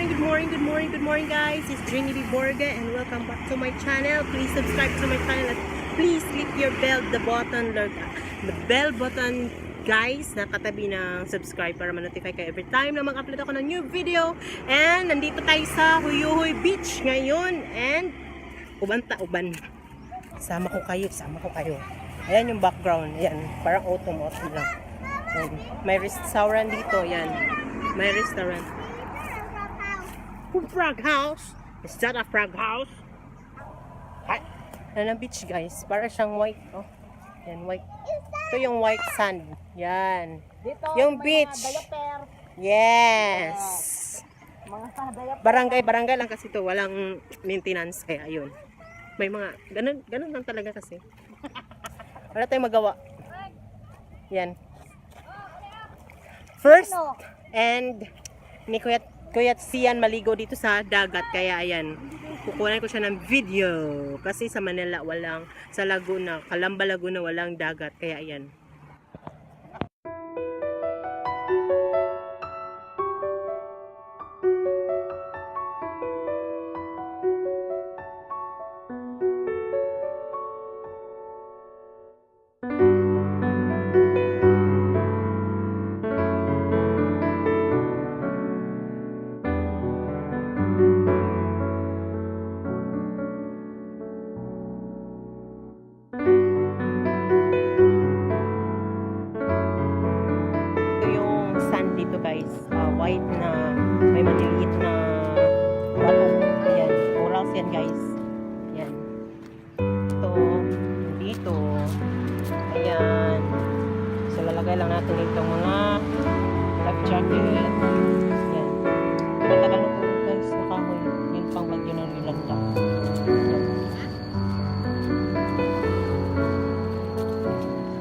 good morning guys. It's Jenny B. Borga and welcome back to my channel. Please subscribe to my channel at please click your the bell button guys na katabi ng subscribe para ma-notify kayo every time na mag-upload ako ng new video. And nandito tayo sa Huyuhuy Beach ngayon and uban. Sama ko kayo. Ayan yung background. Ayan, parang autumn lang. Ayan. May restaurant dito. Ayan. May restaurant. Frog house. Is that a frog house? Hi. Ayan ang beach guys. Para siyang white. Oh. Yan white. Ito yung white sand. Yan. Dito, yung beach. Yes. Barangay lang kasi ito. Walang maintenance. Kaya ayun. May mga ganun lang talaga kasi. Wala tayong magawa. Yan. First and ni Kuya Sian maligo dito sa dagat kaya ayan. Kukunan ko siya ng video kasi sa Manila sa Laguna, Calamba Laguna walang dagat kaya ayan. Dito guys, white na may maliliit na bato. Ayan, corals yan guys. Ayan. Ito, dito. Ayan. So lalagay lang natin itong mga life jacket. Ayan. Matagal na po guys, nakahoy. Yun pang bagyo ng Yolanda. Ayan.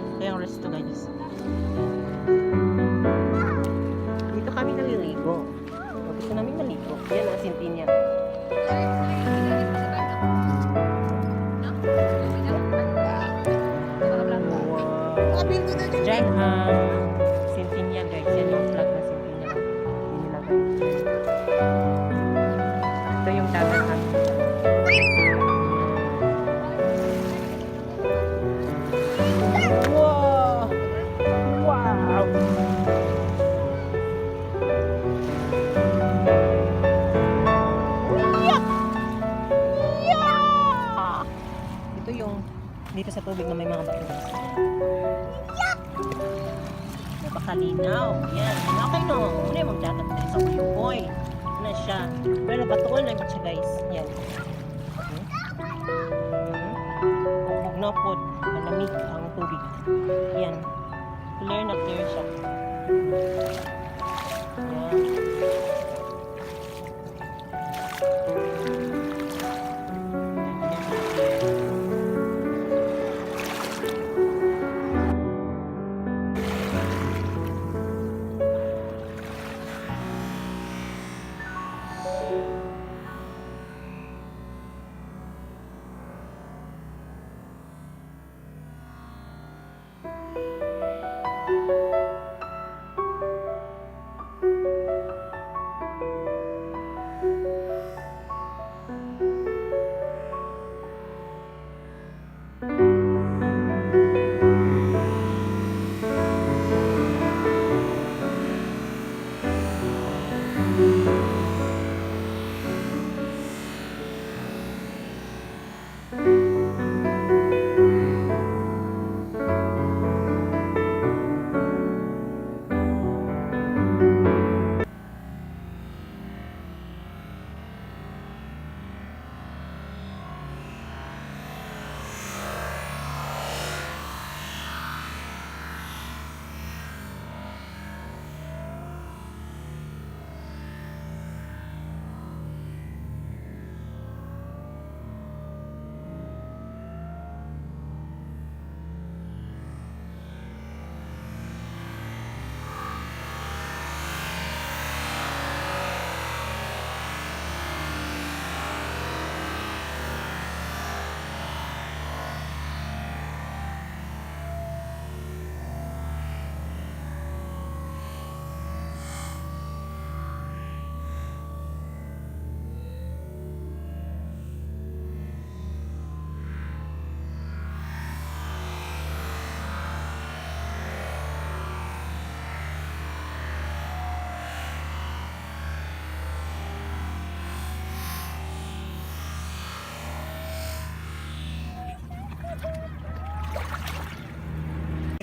Ito yung resto guys. Kami naliligo. Gusto namin maligo. Yan ang Sintinia. Diyan ang Sintinia guys. Yan yung flag na Sintinia. Inilagay. Ito yung dagat namin. Wow! Wow! Dito sa tubig na may mga bato. Napakalinaw. Yan. Okay no. Muna yung magdagat na sa Huyuhuy. Ano siya. Pero batuon lang siya guys. Yan. Huwag na po. Malamig ang tubig. Yan. Clear na clear siya. Yan.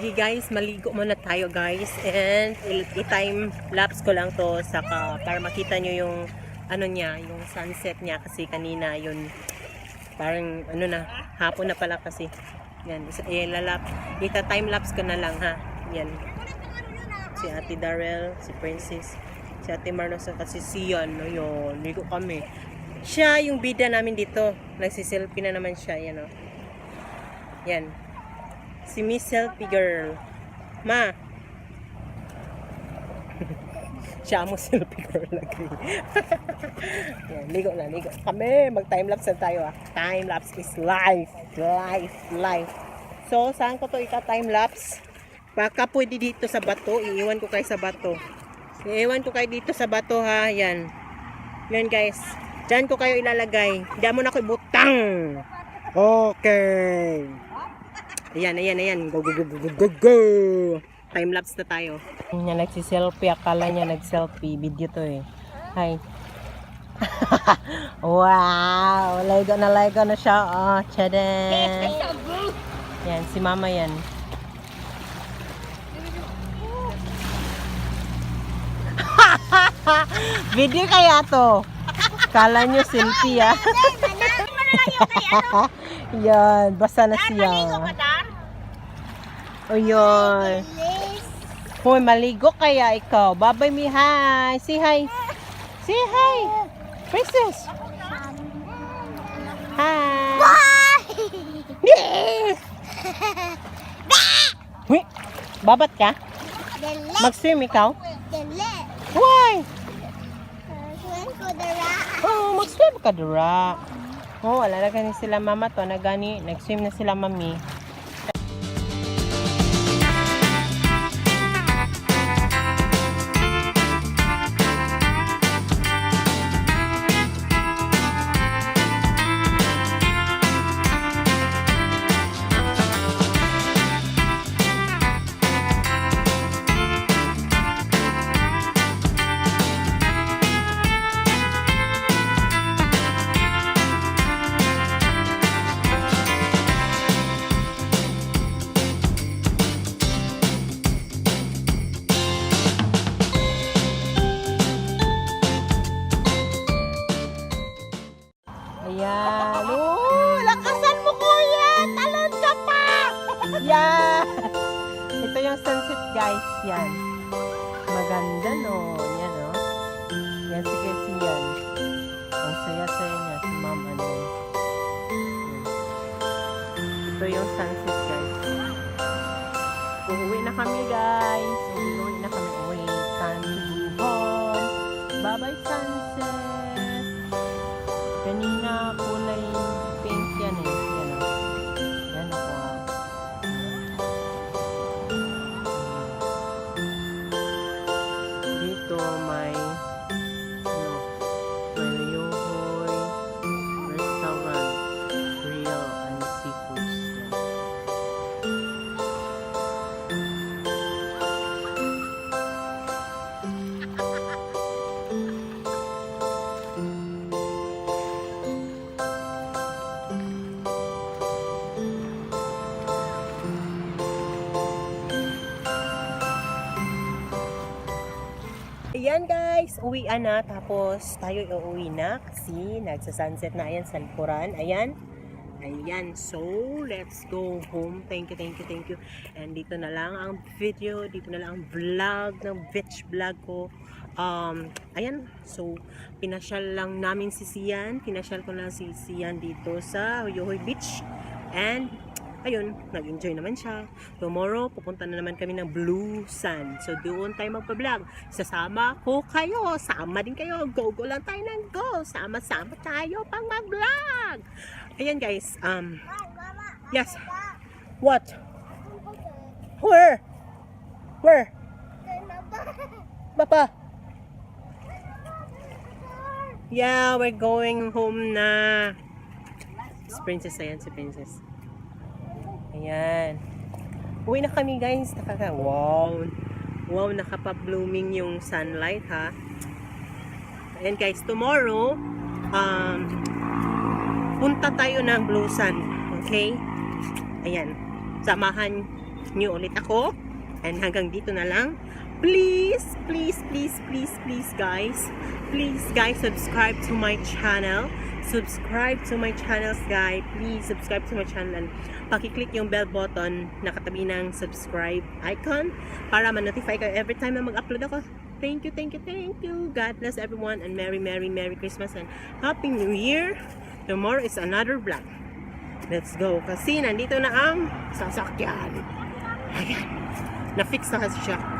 Sige guys, maligo muna tayo guys. And i-time lapse ko lang to saka para makita nyo yung ano niya, yung sunset niya kasi kanina yun parang ano na, hapon na pala kasi. Yan, ita-time lapse ko na lang ha. Yan. Si Ate Darrell, si Princess, si Ate Marlos, kasi Sian. Ayun, ligo kami. Siya yung bida namin dito. Nagsiselfie na naman siya. Yan o. Yan. Si Miss Selfie Girl. Ma. Siya mo selfie girl lagi. Yan, ligo na, ligo. Kami, mag-time-lapse na tayo ah. Time-lapse is life. Life. So, saan ko to ika-time-lapse? Baka pwede dito sa bato. Iiwan ko kayo sa bato. Iiwan ko kayo dito sa bato ha. Yan. Yan guys. Diyan ko kayo ilalagay. Diyan mo na ko ibutang. Okay. Ayan. Go. Time-lapse na tayo. Niya nagsiselfie. Akala niya nag-selfie. Video to eh. Hi. Wow. Laigo na siya. Oh, tchadan. Yan, si mama yan. Video kaya to. Kala nyo selfie ah. Yan, basa na siya. O yun. Hoy, maligo kaya ikaw. Babay mi, hi. Say hi. Say hi. Princess. Hi. Yes. Wait, babat ka? Mag-swim ikaw? Why? Oh, mag-swim ka dura. Oh, wala na gani sila mama to. Nag-swim na sila mami. Ayan. Oh, lakasan mo kuya. Talon ka pa. Yan. Ito yung sunset guys. Yan. Maganda no. Yan o. Yan si Casey yan. Ang saya-saya niya. Si mama na. Ito yung sunset guys. Uuwi na kami guys. Uuwi na kami. Uwi. Time to go home. Bye-bye sunset. Kanina kulay pink yan eh. Yan o. Yan ako ha. Dito may Yohoy Restaurant, Grill and Seafoods. Ayan guys, uwian na. Tapos tayo uuwi na kasi nagsa-sunset na. Ayan sa likuran. Ayan. So let's go home. Thank you. And dito na lang ang video. Dito na lang ang vlog ng beach vlog ko. Ayan. So pinasyal lang namin si Sian. Pinasyal ko lang si Sian dito sa Yohoy Beach. And ayun, nag-enjoy naman siya. Tomorrow, pupunta na naman kami ng Blue Sand. So, doon tayo magpa-vlog. Sasama ko kayo. Sama din kayo. Go lang tayo ng go. Sama-sama tayo pang mag-vlog. Ayan guys. Yes. What? Where? Papa? Yeah, we're going home na. Si Princess, ayan si Princess. Ayan. Uwi na kami guys. Wow, nakapa-blooming yung sunlight ha. Ayan guys, tomorrow punta tayo ng Blue Sand. Okay? Ayan. new ulit ako. And hanggang dito na lang. Please, please, please, please, please guys. Please guys, subscribe to my channel. Subscribe to my channels guys. Please subscribe to my channel and paki-click yung bell button na katabi ng subscribe icon para ma-notify kayo every time na mag-upload ako. Thank you, thank you, thank you. God bless everyone and Merry, Merry, Merry Christmas and Happy New Year. Tomorrow is another vlog. Let's go. Kasi nandito na ang sasakyan. Ayan. Na-fix na kasi siya.